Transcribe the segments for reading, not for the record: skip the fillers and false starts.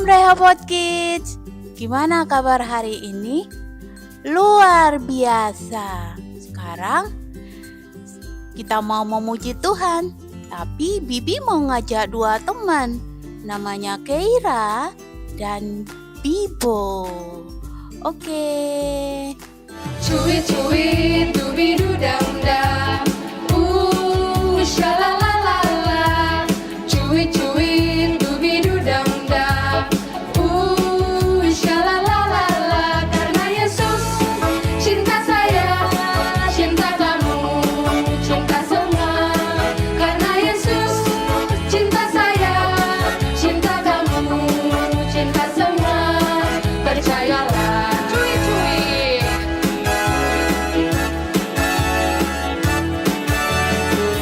Shalom Rehoboth Kids. Gimana kabar hari ini? Luar biasa. Sekarang kita mau memuji Tuhan. Tapi Bibi mau ngajak dua teman. Namanya Keira dan Bibo. Oke. Cuit cuit dubidu dam dam, shalalalala. Cuit cuit dubidu dam dam, shalalalala. Karena Yesus cinta saya, cinta kamu, cinta semua. Karena Yesus cinta saya, cinta kamu, cinta semua. Percayalah.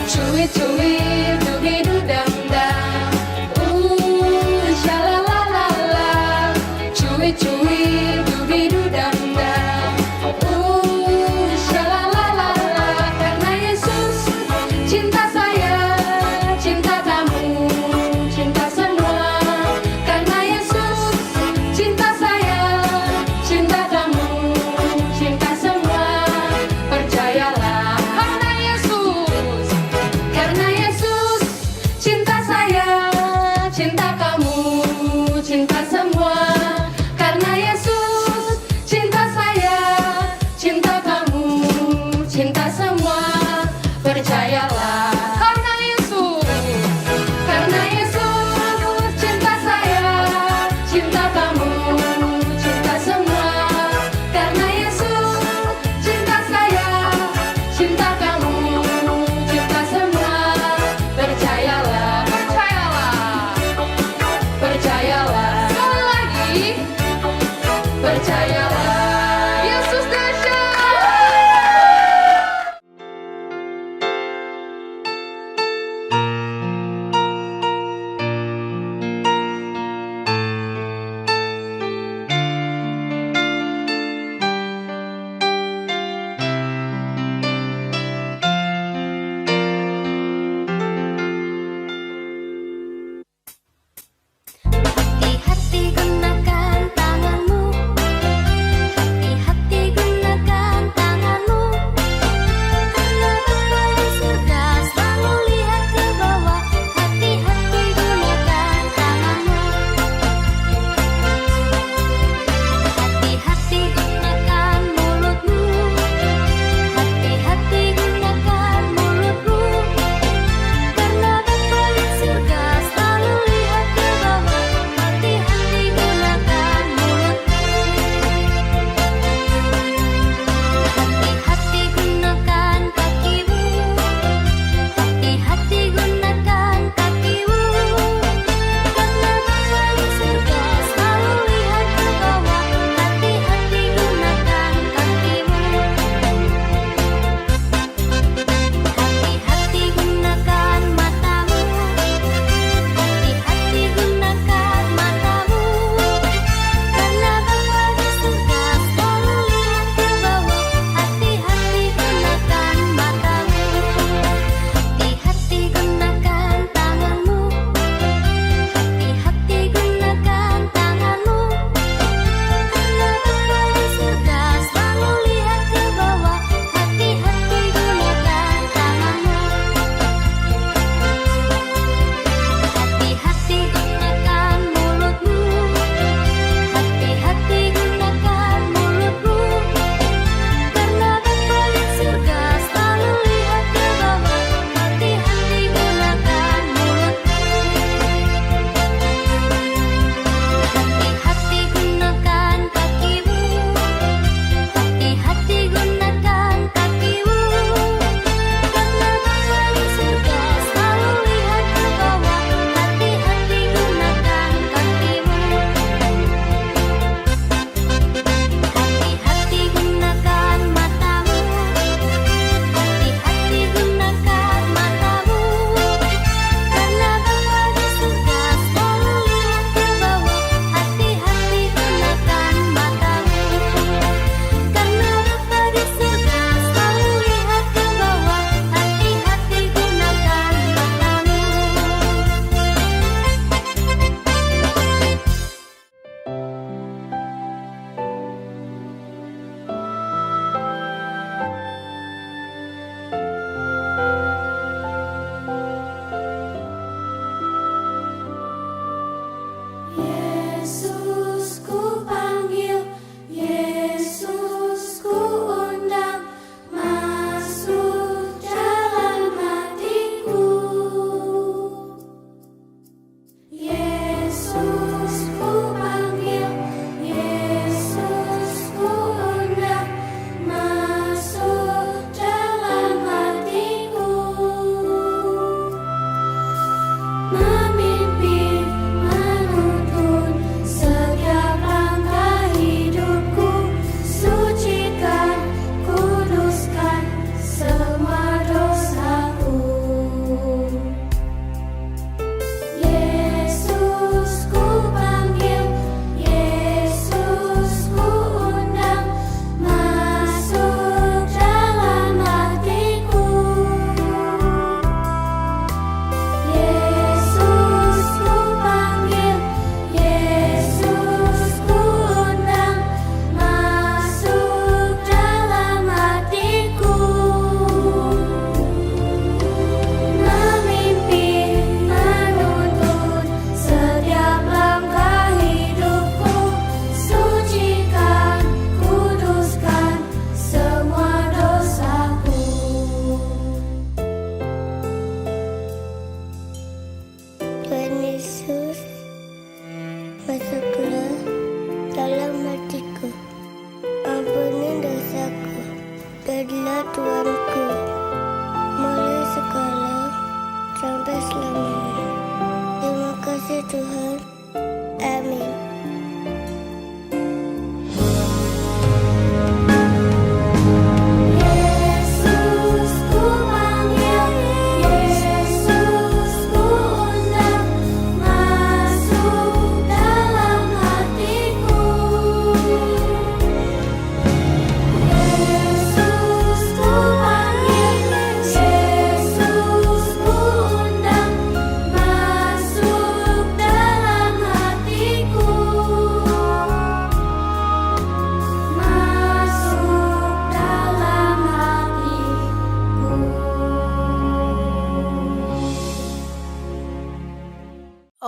Cuit cuit dubidu dam dam, shalalalala. Cuit cuit dubidu dam dam, shalalalala. Karena Yesus cinta saya, cinta kamu, cinta semua. Karena Yesus cinta saya, cinta kamu, cinta semua. Percayalah. Karena Yesus cinta saya, cinta kamu, cinta semua. Karena Yesus cinta saya, cinta kamu, cinta semua. Percayalah. Karena Yesus cinta saya, cinta kamu, cinta semua. Karena Yesus cinta saya, cinta kamu, cinta semua. Percayalah, percayalah. Sekali lagi, percayalah. Yesus dahsyat.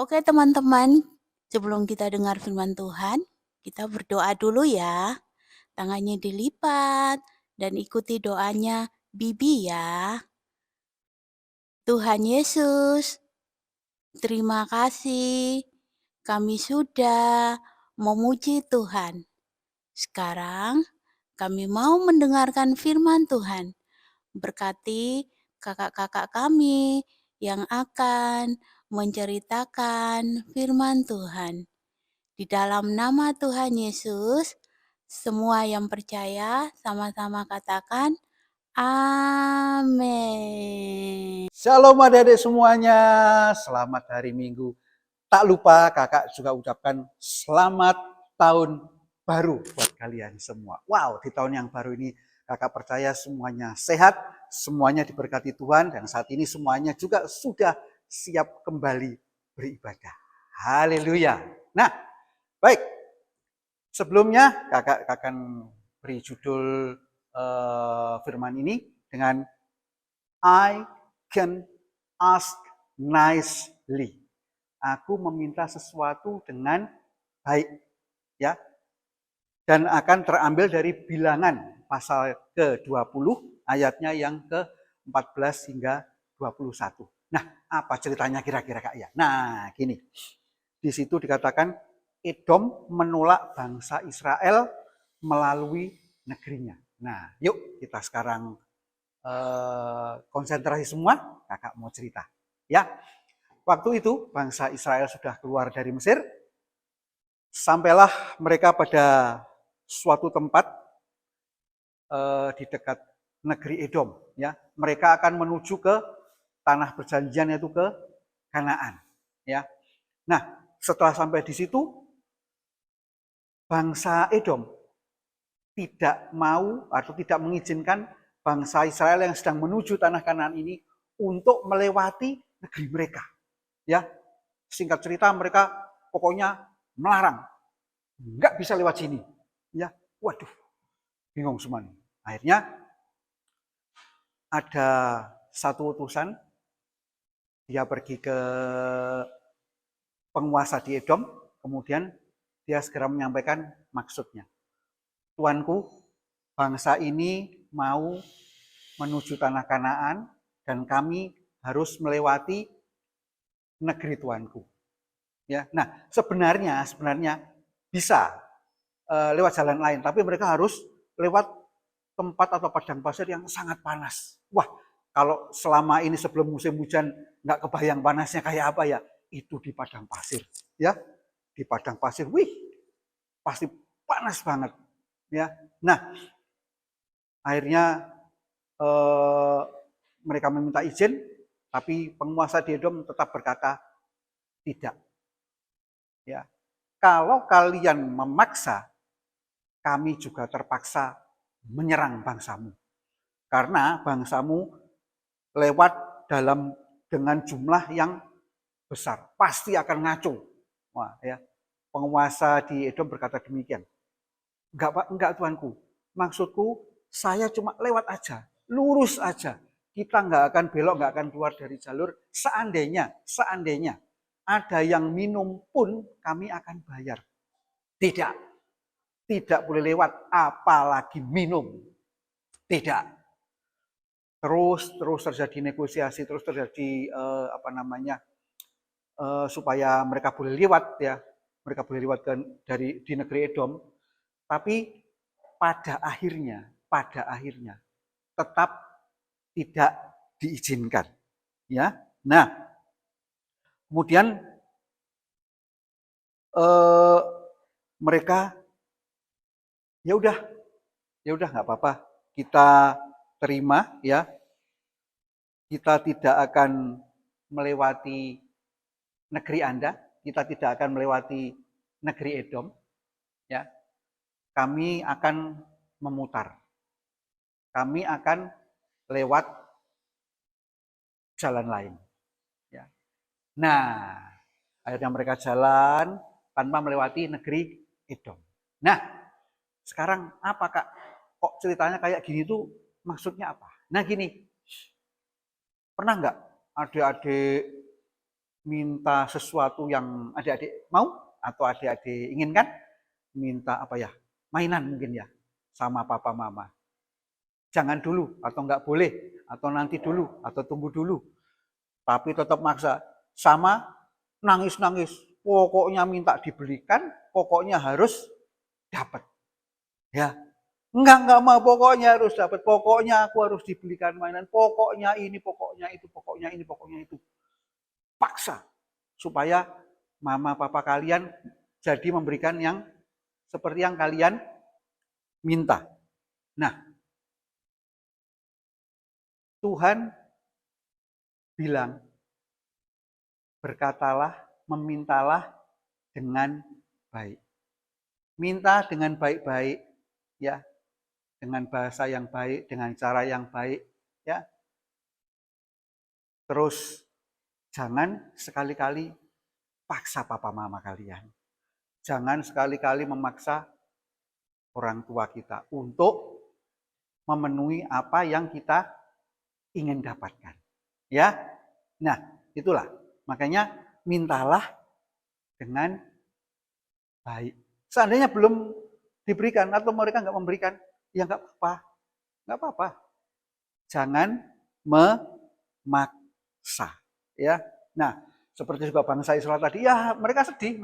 Oke teman-teman, sebelum kita dengar firman Tuhan, kita berdoa dulu ya. Tangannya dilipat dan ikuti doanya Bibi ya. Tuhan Yesus, terima kasih. Kami sudah memuji Tuhan. Sekarang kami mau mendengarkan firman Tuhan. Berkati kakak-kakak kami yang akan menceritakan firman Tuhan. Di dalam nama Tuhan Yesus, semua yang percaya sama-sama katakan amin. Shalom adik-adik semuanya, selamat hari Minggu. Tak lupa kakak juga ucapkan selamat tahun baru buat kalian semua. Wow, di tahun yang baru ini kakak percaya semuanya sehat, semuanya diberkati Tuhan, dan saat ini semuanya juga sudah siap kembali beribadah. Haleluya. Nah, baik. Sebelumnya kakak akan beri judul firman ini dengan I can ask nicely. Aku meminta sesuatu dengan baik, ya. Dan akan terambil dari Bilangan pasal ke-20 ayatnya yang ke-14 hingga 21. Nah, apa ceritanya kira-kira Kak ya? Nah, gini. Di situ dikatakan Edom menolak bangsa Israel melalui negerinya. Nah, yuk kita sekarang konsentrasi semua, kakak mau cerita. Ya, waktu itu bangsa Israel sudah keluar dari Mesir, sampailah mereka pada suatu tempat di dekat negeri Edom. Ya, mereka akan menuju ke tanah perjanjian, yaitu ke Kanaan. Ya, nah setelah sampai di situ, bangsa Edom tidak mau atau tidak mengizinkan bangsa Israel yang sedang menuju tanah Kanaan ini untuk melewati negeri mereka. Ya, singkat cerita mereka pokoknya melarang, nggak bisa lewat sini. Ya, waduh, bingung semua nih. Akhirnya ada satu utusan, dia pergi ke penguasa di Edom, kemudian dia segera menyampaikan maksudnya. Tuanku, bangsa ini mau menuju tanah Kanaan dan kami harus melewati negeri tuanku. Ya, nah sebenarnya bisa lewat jalan lain, tapi mereka harus lewat tempat atau padang pasir yang sangat panas. Wah, kalau selama ini sebelum musim hujan nggak kebayang panasnya kayak apa ya? Itu di padang pasir, ya, di padang pasir. Wih, pasti panas banget, ya. Nah, akhirnya mereka meminta izin, tapi penguasa di Edom tetap berkata tidak. Ya, kalau kalian memaksa, kami juga terpaksa menyerang bangsamu. Karena bangsamu lewat dengan jumlah yang besar, pasti akan ngaco. Wah, ya. Penguasa di Edom berkata demikian. Enggak Tuanku. Maksudku saya cuma lewat aja, lurus aja. Kita nggak akan belok, nggak akan keluar dari jalur. Seandainya ada yang minum pun kami akan bayar. Tidak boleh lewat, apalagi minum. Tidak. Terus terjadi negosiasi, terus terjadi supaya mereka boleh lewat, ya. Mereka boleh lewat di negeri Edom. Tapi pada akhirnya tetap tidak diizinkan, ya. Nah, kemudian mereka ya udah nggak apa-apa, kita terima, ya. Kita tidak akan melewati negeri Anda, kita tidak akan melewati negeri Edom, ya. Kami akan memutar. Kami akan lewat jalan lain. Ya. Nah, akhirnya mereka jalan tanpa melewati negeri Edom. Nah, sekarang apa Kak? Kok ceritanya kayak gini tuh maksudnya apa? Nah gini, pernah nggak adik-adik minta sesuatu yang adik-adik mau atau adik-adik inginkan, minta apa ya, mainan mungkin ya, sama papa mama. Jangan dulu, atau nggak boleh, atau nanti dulu, atau tunggu dulu. Tapi tetap maksa, sama nangis-nangis. Pokoknya minta dibelikan, pokoknya harus dapat. Ya, enggak mau, pokoknya harus dapat. Pokoknya aku harus dibelikan mainan, pokoknya ini, pokoknya itu, pokoknya ini, pokoknya itu. Paksa supaya mama papa kalian jadi memberikan yang seperti yang kalian minta. Nah, Tuhan bilang, berkatalah, memintalah dengan baik. Minta dengan baik-baik, ya, dengan bahasa yang baik, dengan cara yang baik, ya. Terus jangan sekali-kali paksa papa mama kalian. Jangan sekali-kali memaksa orang tua kita untuk memenuhi apa yang kita ingin dapatkan. Ya. Nah, itulah. Makanya mintalah dengan baik. Seandainya belum diberikan atau mereka nggak memberikan, ya nggak apa-apa. Nggak apa-apa. Jangan memaksa. Ya. Nah, seperti juga bangsa Israel tadi, ya mereka sedih.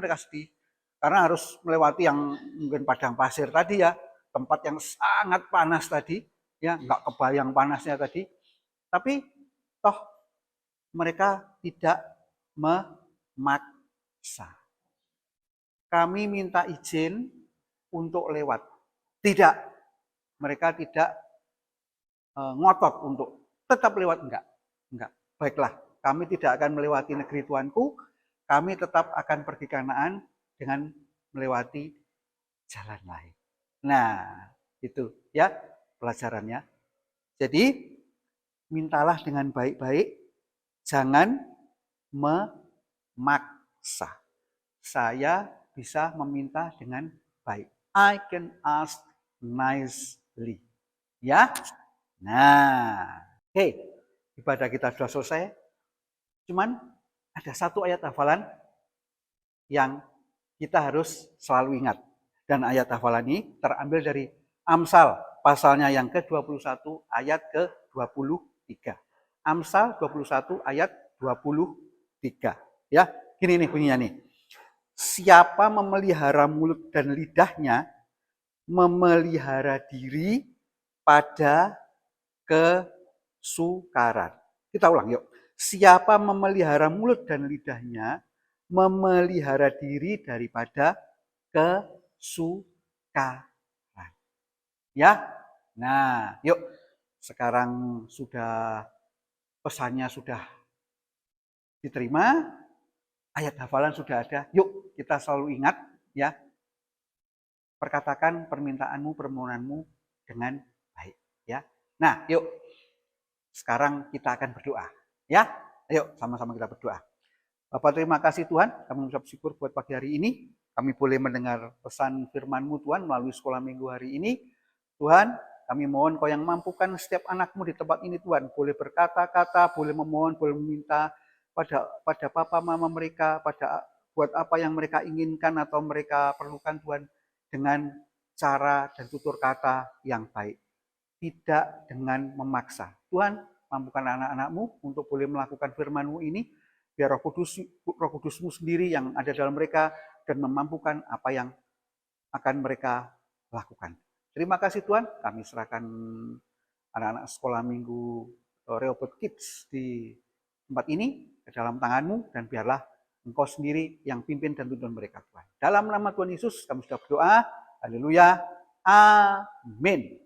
Karena harus melewati yang mungkin padang pasir tadi ya, tempat yang sangat panas tadi, ya nggak kebayang panasnya tadi. Tapi toh mereka tidak memaksa. Kami minta izin untuk lewat. Tidak. Mereka tidak ngotot untuk tetap lewat, enggak. Baiklah, kami tidak akan melewati negeri Tuanku, kami tetap akan pergi Kanaan dengan melewati jalan lain. Nah, itu ya pelajarannya. Jadi, mintalah dengan baik-baik, jangan memaksa. Saya bisa meminta dengan baik. I can ask nicely. Ya. Nah, ibadah kita sudah selesai. Cuman ada satu ayat hafalan yang kita harus selalu ingat. Dan ayat hafalan ini terambil dari Amsal pasalnya yang ke-21 ayat ke-23. Amsal 21 ayat 23. Ya, gini nih bunyinya nih. Siapa memelihara mulut dan lidahnya, memelihara diri pada kesukaran. Kita ulang yuk. Siapa memelihara mulut dan lidahnya, memelihara diri daripada kesukaran. Ya, nah yuk. Sekarang sudah pesannya sudah diterima, ayat hafalan sudah ada. Yuk kita selalu ingat ya. Perkatakan permintaanmu, permohonanmu dengan baik ya. Nah, yuk. Sekarang kita akan berdoa ya. Ayo sama-sama kita berdoa. Bapak terima kasih Tuhan, kami mengucap syukur buat pagi hari ini. Kami boleh mendengar pesan firman-Mu Tuhan melalui sekolah minggu hari ini. Tuhan, kami mohon Kau yang mampukan setiap anak-Mu di tempat ini Tuhan. Boleh berkata-kata, boleh memohon, boleh meminta pada papa mama mereka, pada buat apa yang mereka inginkan atau mereka perlukan Tuhan. Dengan cara dan tutur kata yang baik. Tidak dengan memaksa. Tuhan, mampukan anak-anak-Mu untuk boleh melakukan firman-Mu ini. Biar Roh Kudus-Mu sendiri yang ada dalam mereka dan memampukan apa yang akan mereka lakukan. Terima kasih Tuhan, kami serahkan anak-anak sekolah minggu Rehoboth Kids di tempat ini ke dalam tangan-Mu dan biarlah Engkau sendiri yang pimpin dan tuntun mereka Tuhan. Dalam nama Tuhan Yesus kami sudah berdoa. Haleluya. Amin.